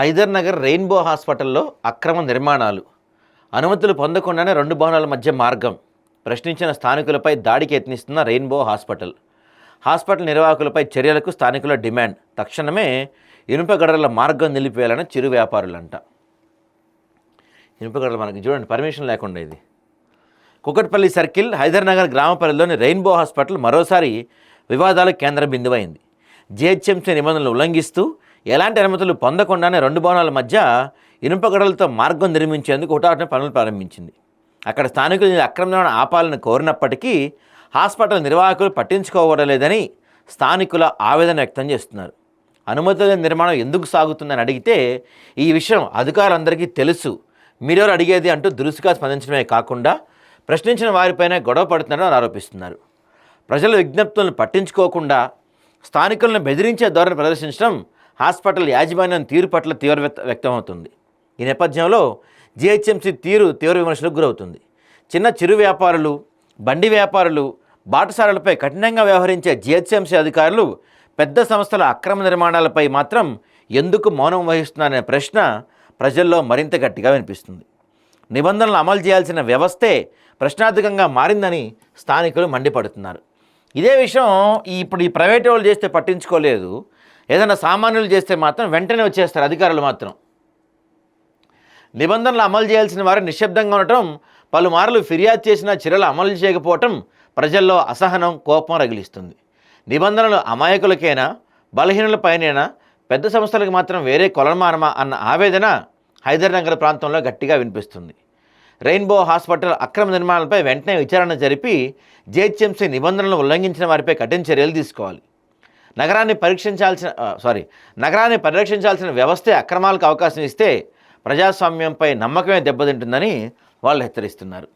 Hyder Nagar rainbow హాస్పిటల్లో అక్రమ నిర్మాణాలు, అనుమతులు పొందకుండానే 2 భవనాల మధ్య మార్గం, ప్రశ్నించిన స్థానికులపై దాడికి యత్నిస్తున్న రెయిన్బో హాస్పిటల్. హాస్పిటల్ నిర్వాహకులపై చర్యలకు స్థానికుల డిమాండ్. తక్షణమే ఇనుప గడల మార్గం నిలిపివేయాలని చిరు వ్యాపారులంట. ఇనుప గడలు మనకి చూడండి, పర్మిషన్ లేకుండా ఇది. కుకట్పల్లి సర్కిల్ హైదర్ నగర్ గ్రామ పరిధిలోని రెయిన్బో హాస్పిటల్ మరోసారి వివాదాలకు కేంద్ర బిందువైంది. జిహెచ్ఎంసీ నిబంధనలు ఉల్లంఘిస్తూ ఎలాంటి అనుమతులు పొందకుండానే 2 భవనాల మధ్య ఇనుప గడలతో మార్గం నిర్మించేందుకు హుటాహుటిన పనులు ప్రారంభించింది. అక్కడ స్థానికులు అక్రమణ ఆపాలని కోరినప్పటికీ హాస్పిటల్ నిర్వాహకులు పట్టించుకోవడలేదని స్థానికుల ఆవేదన వ్యక్తం చేస్తున్నారు. అనుమతుల నిర్మాణం ఎందుకు సాగుతుందని అడిగితే ఈ విషయం అధికారులందరికీ తెలుసు, మీరెవరు అడిగేది అంటూ దురుసుగా స్పందించడమే కాకుండా ప్రశ్నించిన వారిపైనే గొడవ పడుతున్నారని ఆరోపిస్తున్నారు. ప్రజల విజ్ఞప్తులను పట్టించుకోకుండా స్థానికులను బెదిరించే ధోరణి ప్రదర్శించడం హాస్పిటల్ యాజమాన్యం తీరు పట్ల తీవ్ర వ్యక్తమవుతుంది. ఈ నేపథ్యంలో జిహెచ్ఎంసీ తీవ్ర విమర్శలకు గురవుతుంది. చిన్న చిరు వ్యాపారులు, బండి వ్యాపారులు, బాటసారులపై కఠినంగా వ్యవహరించే జిహెచ్ఎంసీ అధికారులు పెద్ద సంస్థల అక్రమ నిర్మాణాలపై మాత్రం ఎందుకు మౌనం వహిస్తున్నారనే ప్రశ్న ప్రజల్లో మరింత గట్టిగా వినిపిస్తుంది. నిబంధనలు అమలు చేయాల్సిన వ్యవస్థే ప్రశ్నార్థకంగా మారిందని స్థానికులు మండిపడుతున్నారు. ఇదే విషయం ఇప్పుడు ఈ ప్రైవేట్ వాళ్ళు చేస్తే పట్టించుకోలేదు, ఏదైనా సామాన్యులు చేస్తే మాత్రం వెంటనే వచ్చేస్తారు అధికారులు మాత్రం. నిబంధనలు అమలు చేయాల్సిన వారు నిశ్శబ్దంగా ఉండటం, పలుమార్లు ఫిర్యాదు చేసిన చర్యలు అమలు చేయకపోవటం ప్రజల్లో అసహనం, కోపం రగిలిస్తుంది. నిబంధనలు అమాయకులకైనా, బలహీనులపైనైనా, పెద్ద సంస్థలకు మాత్రం వేరే కొలమానమా అన్న ఆవేదన హైదర్ నగర్ ప్రాంతంలో గట్టిగా వినిపిస్తుంది. రెయిన్బో హాస్పిటల్ అక్రమ నిర్మాణాలపై వెంటనే విచారణ జరిపి జిహెచ్ఎంసీ నిబంధనలను ఉల్లంఘించిన వారిపై కఠిన చర్యలు తీసుకోవాలి. నగరాన్ని పరిరక్షించాల్సిన వ్యవస్థే అక్రమాలకు అవకాశం ఇస్తే ప్రజాస్వామ్యంపై నమ్మకమే దెబ్బతింటుందని వాళ్ళు హెచ్చరిస్తున్నారు.